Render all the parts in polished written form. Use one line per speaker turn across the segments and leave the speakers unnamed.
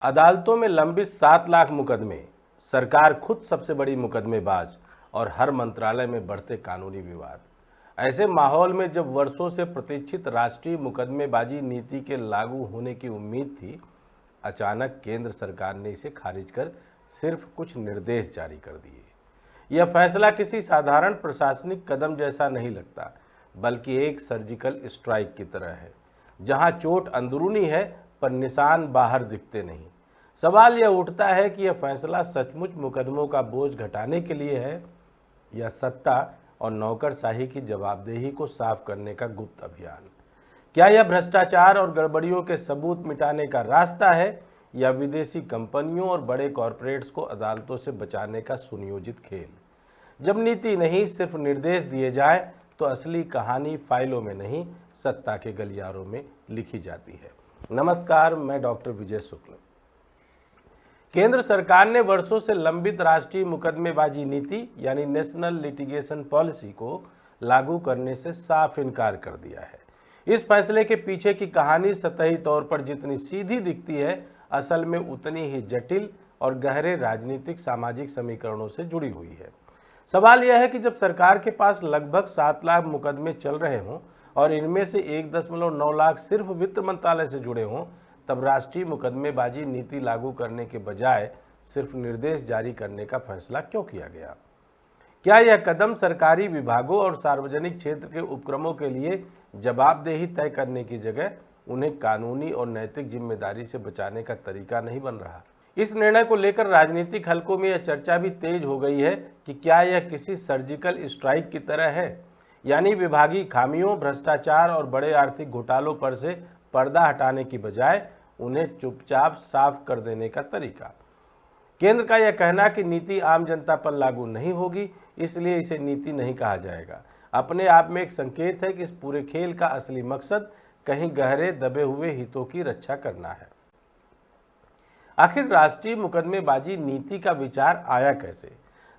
अदालतों में लंबित 7 लाख मुकदमे, सरकार खुद सबसे बड़ी मुकदमेबाज और हर मंत्रालय में बढ़ते कानूनी विवाद। ऐसे माहौल में जब वर्षों से प्रतीक्षित राष्ट्रीय मुकदमेबाजी नीति के लागू होने की उम्मीद थी, अचानक केंद्र सरकार ने इसे खारिज कर सिर्फ कुछ निर्देश जारी कर दिए। यह फैसला किसी साधारण प्रशासनिक कदम जैसा नहीं लगता, बल्कि एक सर्जिकल स्ट्राइक की तरह है, जहां चोट अंदरूनी है पर निशान बाहर दिखते नहीं। सवाल यह उठता है कि यह फैसला सचमुच मुकदमों का बोझ घटाने के लिए है या सत्ता और नौकरशाही की जवाबदेही को साफ करने का गुप्त अभियान। क्या यह भ्रष्टाचार और गड़बड़ियों के सबूत मिटाने का रास्ता है या विदेशी कंपनियों और बड़े कॉरपोरेट्स को अदालतों से बचाने का सुनियोजित खेल? जब नीति नहीं सिर्फ निर्देश दिए जाए तो असली कहानी फाइलों में नहीं, सत्ता के गलियारों में लिखी जाती है। नमस्कार, मैं डॉक्टर विजय शुक्ल। केंद्र सरकार ने वर्षों से लंबित राष्ट्रीय मुकदमेबाजी नीति यानी नेशनल लिटिगेशन पॉलिसी को लागू करने से साफ इनकार कर दिया है। इस फैसले के पीछे की कहानी सतही तौर पर जितनी सीधी दिखती है, असल में उतनी ही जटिल और गहरे राजनीतिक सामाजिक समीकरणों से जुड़ी हुई है। सवाल यह है कि जब सरकार के पास लगभग 7 लाख मुकदमे चल रहे हों और इनमें से 1.9 लाख सिर्फ वित्त मंत्रालय से जुड़े हों, तब राष्ट्रीय मुकदमेबाजी नीति लागू करने के बजाय सिर्फ निर्देश जारी करने का फैसला क्यों किया गया? क्या यह कदम सरकारी विभागों और सार्वजनिक क्षेत्र के उपक्रमों के लिए जवाबदेही तय करने की जगह उन्हें कानूनी और नैतिक जिम्मेदारी से बचाने का तरीका नहीं बन रहा? इस निर्णय को लेकर राजनीतिक हलकों में यह चर्चा भी तेज हो गई है कि क्या यह किसी सर्जिकल स्ट्राइक की तरह है, यानी विभागीय खामियों, भ्रष्टाचार और बड़े आर्थिक घोटालों पर से पर्दा हटाने की बजाय उन्हें चुपचाप साफ कर देने का तरीका। केंद्र का यह कहना कि नीति आम जनता पर लागू नहीं होगी, इसलिए इसे नीति नहीं कहा जाएगा, अपने आप में एक संकेत है कि इस पूरे खेल का असली मकसद कहीं गहरे दबे हुए हितों की रक्षा करना है। आखिर राष्ट्रीय मुकदमेबाजी नीति का विचार आया कैसे?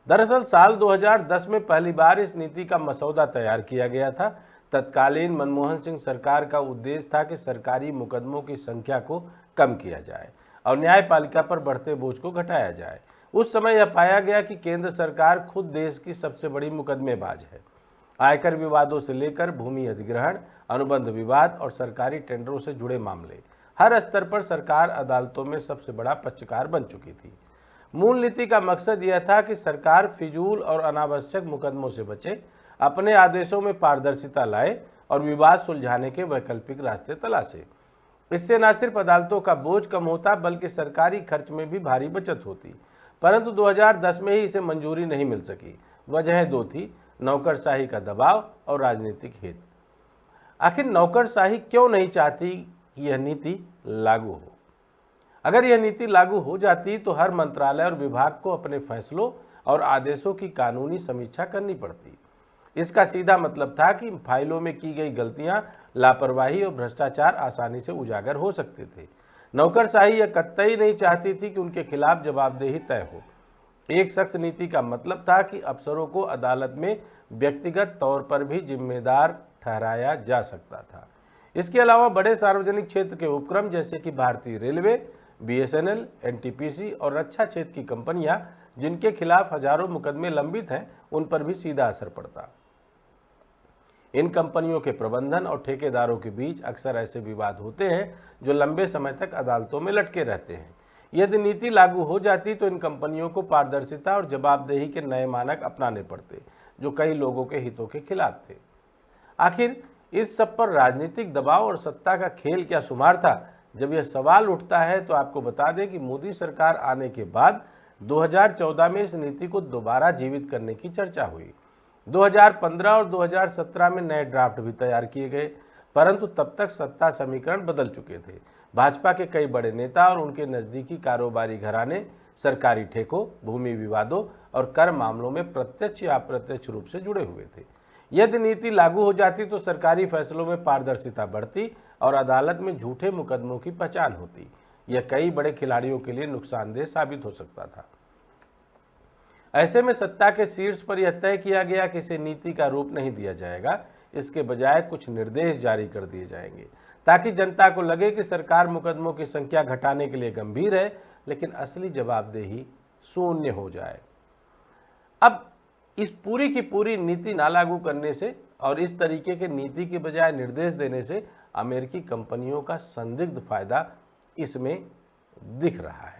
दरअसल साल 2010 में पहली बार इस नीति का मसौदा तैयार किया गया था। तत्कालीन मनमोहन सिंह सरकार का उद्देश्य था कि सरकारी मुकदमों की संख्या को कम किया जाए और न्यायपालिका पर बढ़ते बोझ को घटाया जाए। उस समय यह पाया गया कि केंद्र सरकार खुद देश की सबसे बड़ी मुकदमेबाज है। आयकर विवादों से लेकर भूमि अधिग्रहण, अनुबंध विवाद और सरकारी टेंडरों से जुड़े मामले, हर स्तर पर सरकार अदालतों में सबसे बड़ा पक्षकार बन चुकी थी। मूल नीति का मकसद यह था कि सरकार फिजूल और अनावश्यक मुकदमों से बचे, अपने आदेशों में पारदर्शिता लाए और विवाद सुलझाने के वैकल्पिक रास्ते तलाशे। इससे न सिर्फ अदालतों का बोझ कम होता, बल्कि सरकारी खर्च में भी भारी बचत होती। परंतु 2010 में ही इसे मंजूरी नहीं मिल सकी। वजह दो थी, नौकरशाही का दबाव और राजनीतिक हित। आखिर नौकरशाही क्यों नहीं चाहती कि यह नीति लागू हो? अगर यह नीति लागू हो जाती तो हर मंत्रालय और विभाग को अपने फैसलों और आदेशों की कानूनी समीक्षा करनी पड़ती। इसका सीधा मतलब था कि फाइलों में की गई गलतियां, लापरवाही और भ्रष्टाचार आसानी से उजागर हो सकते थे। नौकरशाही यह कतई नहीं चाहती थी कि उनके खिलाफ जवाबदेही तय हो। एक शख्स नीति का मतलब था कि अफसरों को अदालत में व्यक्तिगत तौर पर भी जिम्मेदार ठहराया जा सकता था। इसके अलावा बड़े सार्वजनिक क्षेत्र के उपक्रम जैसे कि भारतीय रेलवे, BSNL, NTPC और रक्षा क्षेत्र की कंपनियां, जिनके खिलाफ हजारों मुकदमे लंबित हैं, उन पर भी सीधा असर पड़ता। इन कंपनियों के प्रबंधन और ठेकेदारों के बीच अक्सर ऐसे विवाद होते हैं जो लंबे समय तक अदालतों में लटके रहते हैं। यदि नीति लागू हो जाती तो इन कंपनियों को पारदर्शिता और जवाबदेही के नए मानक अपनाने पड़ते, जो कई लोगों के हितों के खिलाफ थे। आखिर इस सब पर राजनीतिक दबाव और सत्ता का खेल क्या शुमार था? जब यह सवाल उठता है तो आपको बता दें कि मोदी सरकार आने के बाद 2014 में इस नीति को दोबारा जीवित करने की चर्चा हुई। 2015 और 2017 में नए ड्राफ्ट भी तैयार किए गए, परंतु तब तक सत्ता समीकरण बदल चुके थे। भाजपा के कई बड़े नेता और उनके नजदीकी कारोबारी घराने सरकारी ठेकों, भूमि विवादों और कर मामलों में प्रत्यक्ष या अप्रत्यक्ष रूप से जुड़े हुए थे। यदि नीति लागू हो जाती तो सरकारी फैसलों में पारदर्शिता बढ़ती और अदालत में झूठे मुकदमों की पहचान होती। यह कई बड़े खिलाड़ियों के लिए नुकसानदेह साबित हो सकता था। ऐसे में सत्ता के शीर्ष पर यह तय किया गया कि इसे नीति का रूप नहीं दिया जाएगा, इसके बजाय कुछ निर्देश जारी कर दिए जाएंगे ताकि जनता को लगे कि सरकार मुकदमों की संख्या घटाने के लिए गंभीर है, लेकिन असली जवाबदेही शून्य हो जाए। अब इस पूरी की पूरी नीति ना लागू करने से और इस तरीके के नीति के बजाय निर्देश देने से अमेरिकी कंपनियों का संदिग्ध फायदा इसमें दिख रहा है।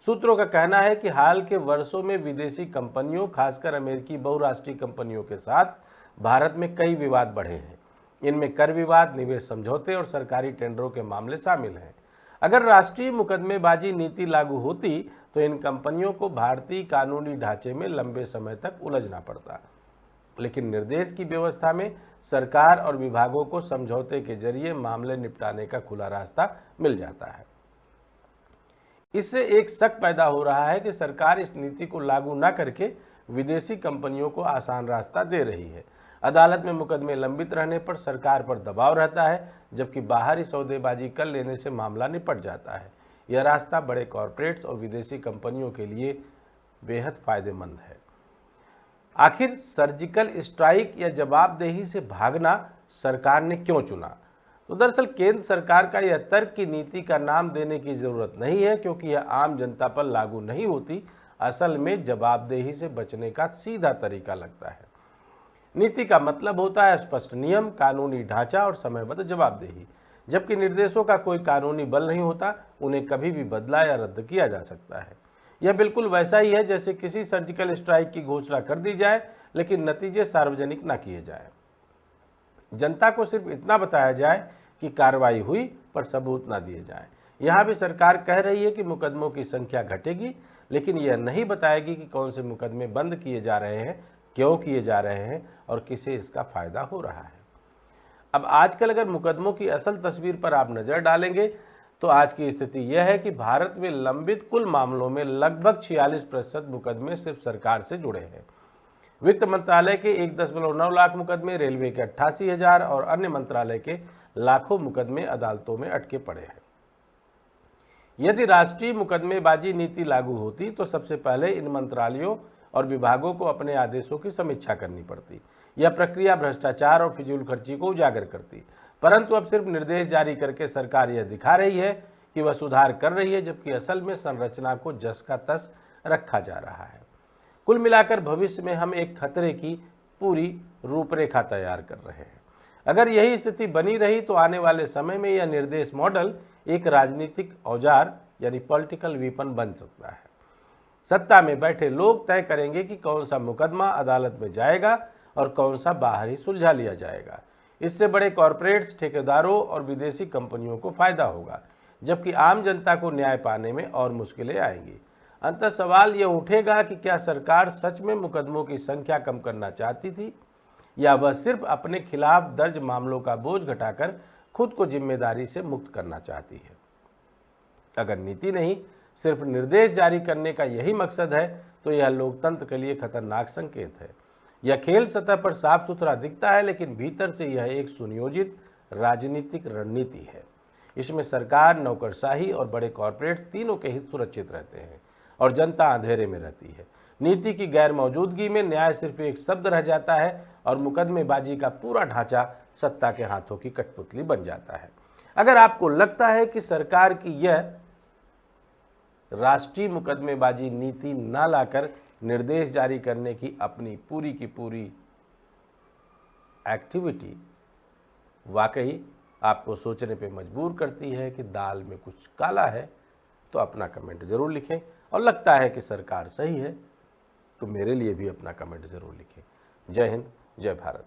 सूत्रों का कहना है कि हाल के वर्षों में विदेशी कंपनियों, खासकर अमेरिकी बहुराष्ट्रीय कंपनियों के साथ भारत में कई विवाद बढ़े हैं। इनमें कर विवाद, निवेश समझौते और सरकारी टेंडरों के मामले शामिल हैं। अगर राष्ट्रीय मुकदमेबाजी नीति लागू होती तो इन कंपनियों को भारतीय कानूनी ढांचे में लंबे समय तक उलझना पड़ता, लेकिन निर्देश की व्यवस्था में सरकार और विभागों को समझौते के जरिए मामले निपटाने का खुला रास्ता मिल जाता है। इससे एक शक पैदा हो रहा है कि सरकार इस नीति को लागू न करके विदेशी कंपनियों को आसान रास्ता दे रही है। अदालत में मुकदमे लंबित रहने पर सरकार पर दबाव रहता है, जबकि बाहरी सौदेबाजी कर लेने से मामला निपट जाता है। यह रास्ता बड़े कॉरपोरेट्स और विदेशी कंपनियों के लिए बेहद फायदेमंद है। आखिर सर्जिकल स्ट्राइक या जवाबदेही से भागना सरकार ने क्यों चुना? तो दरअसल केंद्र सरकार का यह तर्क कि नीति का नाम देने की जरूरत नहीं है, क्योंकि यह आम जनता पर लागू नहीं होती, असल में जवाबदेही से बचने का सीधा तरीका लगता है। नीति का मतलब होता है स्पष्ट नियम, कानूनी ढांचा और समयबद्ध जवाबदेही। जबकि निर्देशों का कोई कानूनी बल नहीं होता, उन्हें कभी भी बदला या रद्द किया जा सकता है। यह बिल्कुल वैसा ही है जैसे किसी सर्जिकल स्ट्राइक की घोषणा कर दी जाए, लेकिन नतीजे सार्वजनिक न किए जाए। जनता को सिर्फ इतना बताया जाए कि कार्रवाई हुई, पर सबूत न दिए जाएं। यहाँ भी सरकार कह रही है कि मुकदमों की संख्या घटेगी, लेकिन यह नहीं बताएगी कि कौन से मुकदमे बंद किए जा रहे हैं, क्यों किए जा रहे हैं और किसे इसका फायदा हो रहा है। अब आजकल अगर मुकदमों की असल तस्वीर पर आप नज़र डालेंगे तो आज की स्थिति यह है कि भारत में लंबित कुल मामलों में लगभग 46% मुकदमे सिर्फ सरकार से जुड़े हैं। वित्त मंत्रालय के 1.9 लाख मुकदमे, रेलवे के 88,000 और अन्य मंत्रालय के लाखों मुकदमे अदालतों में अटके पड़े हैं। यदि राष्ट्रीय मुकदमेबाजी नीति लागू होती तो सबसे पहले इन मंत्रालयों और विभागों को अपने आदेशों की समीक्षा करनी पड़ती। यह प्रक्रिया भ्रष्टाचार और फिजूल खर्ची को उजागर करती, परंतु अब सिर्फ निर्देश जारी करके सरकार यह दिखा रही है कि वह सुधार कर रही है, जबकि असल में संरचना को जस का तस रखा जा रहा है। कुल मिलाकर भविष्य में हम एक खतरे की पूरी रूपरेखा तैयार कर रहे हैं। अगर यही स्थिति बनी रही तो आने वाले समय में यह निर्देश मॉडल एक राजनीतिक औजार यानी पॉलिटिकल वीपन बन सकता है। सत्ता में बैठे लोग तय करेंगे कि कौन सा मुकदमा अदालत में जाएगा और कौन सा बाहर ही सुलझा लिया जाएगा। इससे बड़े कॉरपोरेट्स, ठेकेदारों और विदेशी कंपनियों को फायदा होगा, जबकि आम जनता को न्याय पाने में और मुश्किलें आएंगी। अंततः सवाल यह उठेगा कि क्या सरकार सच में मुकदमों की संख्या कम करना चाहती थी, या वह सिर्फ अपने खिलाफ दर्ज मामलों का बोझ घटाकर खुद को जिम्मेदारी से मुक्त करना चाहती है। अगर नीति नहीं, सिर्फ निर्देश जारी करने का यही मकसद है, तो यह लोकतंत्र के लिए खतरनाक संकेत है। यह खेल सतह पर साफ सुथरा दिखता है, लेकिन भीतर से यह एक सुनियोजित राजनीतिक रणनीति है। इसमें सरकार, नौकरशाही और बड़े कॉरपोरेट्स तीनों के हित सुरक्षित रहते हैं और जनता अंधेरे में रहती है। नीति की गैर मौजूदगी में न्याय सिर्फ एक शब्द रह जाता है और मुकदमेबाजी का पूरा ढांचा सत्ता के हाथों की कठपुतली बन जाता है। अगर आपको लगता है कि सरकार की यह राष्ट्रीय मुकदमेबाजी नीति न लाकर निर्देश जारी करने की अपनी पूरी की पूरी एक्टिविटी वाकई आपको सोचने पे मजबूर करती है कि दाल में कुछ काला है, तो अपना कमेंट ज़रूर लिखें। और लगता है कि सरकार सही है तो मेरे लिए भी अपना कमेंट ज़रूर लिखें। जय हिंद, जय भारत।